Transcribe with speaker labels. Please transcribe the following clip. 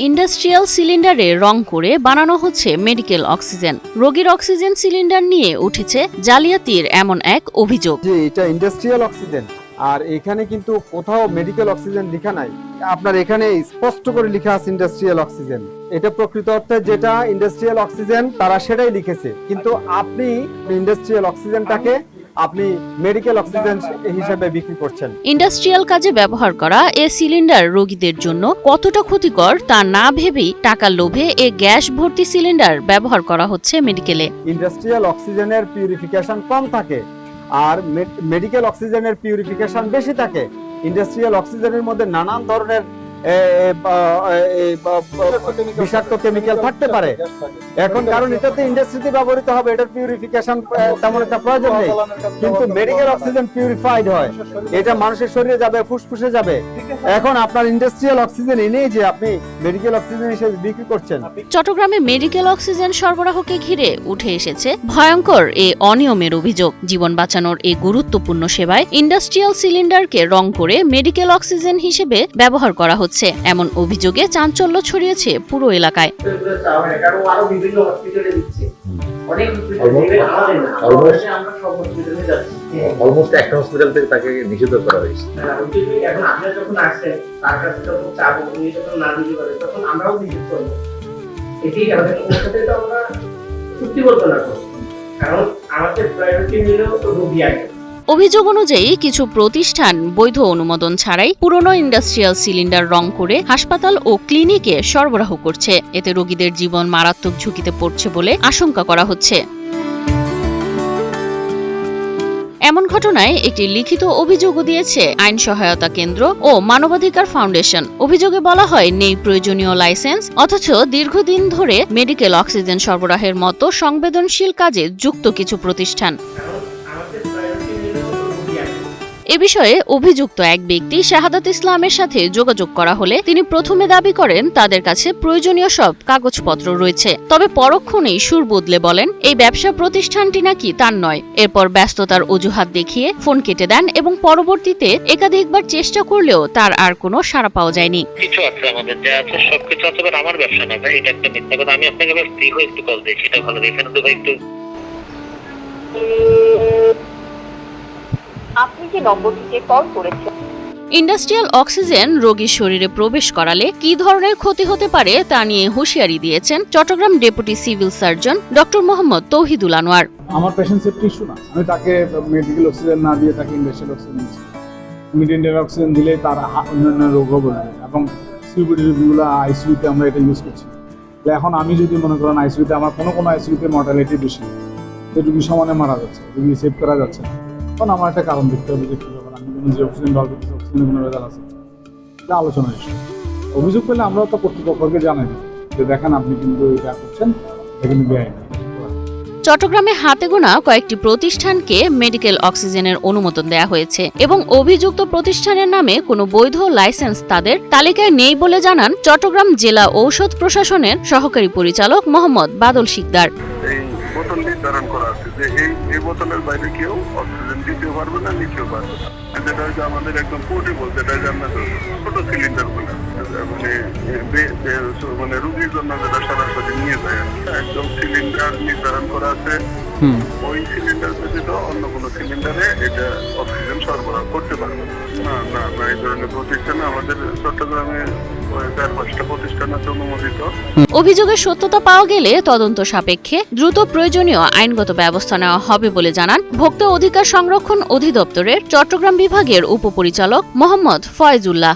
Speaker 1: Industrial সিলিন্ডারে রং করে বানানো হচ্ছে মেডিকেল অক্সিজেন। রোগীর অক্সিজেন সিলিন্ডার নিয়ে উঠেছে জালিয়াতির এমন এক অভিযোগ।
Speaker 2: যে এটা ইন্ডাস্ট্রিয়াল অক্সিজেন, আর এখানে কিন্তু কোথাও মেডিকেল অক্সিজেন লেখা নাই। আপনার এখানে স্পষ্ট করে লেখা আছে ইন্ডাস্ট্রিয়াল অক্সিজেন। এটা প্রকৃত অর্থে যেটা ইন্ডাস্ট্রিয়াল অক্সিজেন তারা সেটাই লিখেছে, কিন্তু আপনি ইন্ডাস্ট্রিয়াল অক্সিজেনটাকে আপনি মেডিকেল অক্সিজেন হিসেবে বিক্রি করছেন।
Speaker 1: ইন্ডাস্ট্রিয়াল কাজে ব্যবহার করা এ সিলিন্ডার রোগীদের জন্য কতটা ক্ষতিকর তা না ভেবেই টাকার লোভে এ গ্যাস ভর্তি সিলিন্ডার ব্যবহার করা হচ্ছে মেডিকেলে।
Speaker 2: ইন্ডাস্ট্রিয়াল অক্সিজেনের পিউরিফিকেশন কম থাকে আর মেডিকেল অক্সিজেনের পিউরিফিকেশন বেশি থাকে। ইন্ডাস্ট্রিয়াল অক্সিজেনের মধ্যে নানান ধরনের বিষাক্ত কেমিক্যাল থাকতে পারে। এখন কারণ এটাতে ইন্ডাস্ট্রিতে ব্যবহৃত হবে, এটার পিউরিফিকেশন তেমন একটা প্রয়োজন নেই, কিন্তু মেডিকেল অক্সিজেন পিউরিফাইড হয়, এটা মানুষের শরীরে যাবে, ফুসফুসে যাবে। এখন আপনার ইন্ডাস্ট্রিয়াল অক্সিজেন এনেই যে আপনি মেডিকেল অক্সিজেন হিসেবে বিক্রি করছেন।
Speaker 1: চট্টগ্রামে মেডিকেল অক্সিজেন সরবরাহকে ঘিরে উঠে এসেছে ভয়ঙ্কর এ অনিয়মের অভিযোগ। জীবন বাঁচানোর এই গুরুত্বপূর্ণ সেবায় ইন্ডাস্ট্রিয়াল সিলিন্ডারকে রং করে মেডিকেল অক্সিজেন হিসেবে ব্যবহার করা হচ্ছে, এমন অভিযোগে চাঞ্চল্য ছড়িয়েছে পুরো এলাকায়।
Speaker 3: অলমোস্ট একটা হসপিটাল থেকে তাকে নিষিদ্ধ করা হয়েছে।
Speaker 4: এখন আপনারা যখন আসছেন তার কাছে যখন চাবো উনি যখন না দিতে পারে তখন আমরাও নিষিদ্ধ করবো। এটি আমাদের সাথে তো আমরা চুক্তি করবো না, কারণ আমাদের প্রায়োরিটি নিল রোগী আগে।
Speaker 1: অভিযোগ অনুযায়ী কিছু প্রতিষ্ঠান বৈধ অনুমোদন ছাড়াই পুরনো ইন্ডাস্ট্রিয়াল সিলিন্ডার রং করে হাসপাতাল ও ক্লিনিকে সরবরাহ করছে। এতে রোগীদের জীবন মারাত্মক ঝুঁকিতে পড়ছে বলে আশঙ্কা করা হচ্ছে। এমন ঘটনায় একটি লিখিত অভিযোগও দিয়েছে আইন সহায়তা কেন্দ্র ও মানবাধিকার ফাউন্ডেশন। অভিযোগে বলা হয়, নেই প্রয়োজনীয় লাইসেন্স, অথচ দীর্ঘদিন ধরে মেডিকেল অক্সিজেন সরবরাহের মতো সংবেদনশীল কাজে যুক্ত কিছু প্রতিষ্ঠান। এ বিষয়ে অভিযুক্ত এক ব্যক্তি শাহাদাত ইসলামের সাথে যোগাযোগ করা হলে তিনি প্রথমে দাবি করেন তাদের কাছে প্রয়োজনীয় সব কাগজপত্র রয়েছে, তবে পরক্ষণেই সুর বদলে বলেন এই ব্যবসা প্রতিষ্ঠানটি নাকি তার নয়। এরপর ব্যস্ততার অজুহাত দেখিয়ে ফোন কেটে দেন এবং পরবর্তীতে একাধিকবার চেষ্টা করলেও তার আর কোনো সাড়া পাওয়া যায়নি।
Speaker 5: কিছু আছে আমাদের যা আছে সবকিছু আছে, বাট আমার ব্যবসা না ভাই, এটা একটা মিথ্যা কথা। আমি আপনাকে ফ্রি হয়ে একটু কল দিই, সেটা ভালো। এখানে তো ভাই একটু
Speaker 6: আপনি যে নম্বরটিতে কল করেছেন।
Speaker 1: ইন্ডাস্ট্রিয়াল অক্সিজেন রোগীর শরীরে প্রবেশ করালে কি ধরনের ক্ষতি হতে পারে তা নিয়ে হুঁশিয়ারি দিয়েছেন Chattogram deputy civil surgeon doctor Mohammad Touhidul Anwar.
Speaker 7: আমার পেশেন্ট সেফটি ইস্যু না, আমি তাকে মেডিকেল অক্সিজেন না দিয়ে তাকে ইন্ডাস্ট্রিয়াল অক্সিজেন দিচ্ছি। ইন্ডাস্ট্রিয়াল অক্সিজেন দিলে তার অন্যান্য রোগও বলবে, এবং সিউপিডি রোগীগুলো আইসিইউতে আমরা এটা ইউজ করছি। এখন আমি যদি মনে করেন আইসিইউতে আমার কোনো আইসিইউতে মর্টালিটি বেশি, তো রোগী সমানে মারা যাচ্ছে, রোগী সেভ করা যাচ্ছে না, তখন আমার একটা কারণ দেখতে হবে যে কী ব্যাপার, আমি কোনো যে অক্সিজেন ডল করতেছি অক্সিজেনের কোনো রেজাল্ট আছে, এটা আলোচনার বিষয়। অভিযোগ পেলে আমরাও তো কর্তৃপক্ষকে জানাই যে দেখেন আপনি কিন্তু এটা করছেন, এটা কিন্তু বেআইনি।
Speaker 1: চট্টগ্রামে হাতে গোনা কয়েকটি প্রতিষ্ঠানকে মেডিকেল অক্সিজেনের অনুমোদন দেওয়া হয়েছে এবং অভিযুক্ত প্রতিষ্ঠানের নামে কোনো বৈধ লাইসেন্স তাদের তালিকায় নেই বলে জানান চট্টগ্রাম জেলা ঔষধ প্রশাসনের সহকারী পরিচালক মোহাম্মদ বাদল শিকদার।
Speaker 8: বোতল নির্ধারণ করা আছে যে এই বোতলের বাইরে কেউ অক্সিজেন দিতেও পারবে না, নিতেও পারবে না। যেটা হচ্ছে আমাদের একদম পোর্টেবল, যেটা আমরা ছোট সিলিন্ডার বলে, মানে রুগীর জন্য যেটা সরাসরি নিয়ে যায়, একদম সিলিন্ডার নির্ধারণ করা আছে। ওই সিলিন্ডার ব্যতীত অন্য কোনো সিলিন্ডারে এটা অক্সিজেন সরবরাহ করতে পারবে না। না না এই ধরনের প্রতিষ্ঠানে আমাদের চট্টগ্রামে 4-5টা প্রতিষ্ঠান আছে অনুমোদিত।
Speaker 1: অভিযোগের সত্যতা পাওয়া গেলে তদন্ত সাপেক্ষে দ্রুত প্রয়োজনীয় আইনগত ব্যবস্থা নেওয়া হবে বলে জানান ভোক্তা অধিকার সংরক্ষণ অধিদপ্তরের চট্টগ্রাম বিভাগের উপপরিচালক মোহাম্মদ ফয়েজুল্লাহ।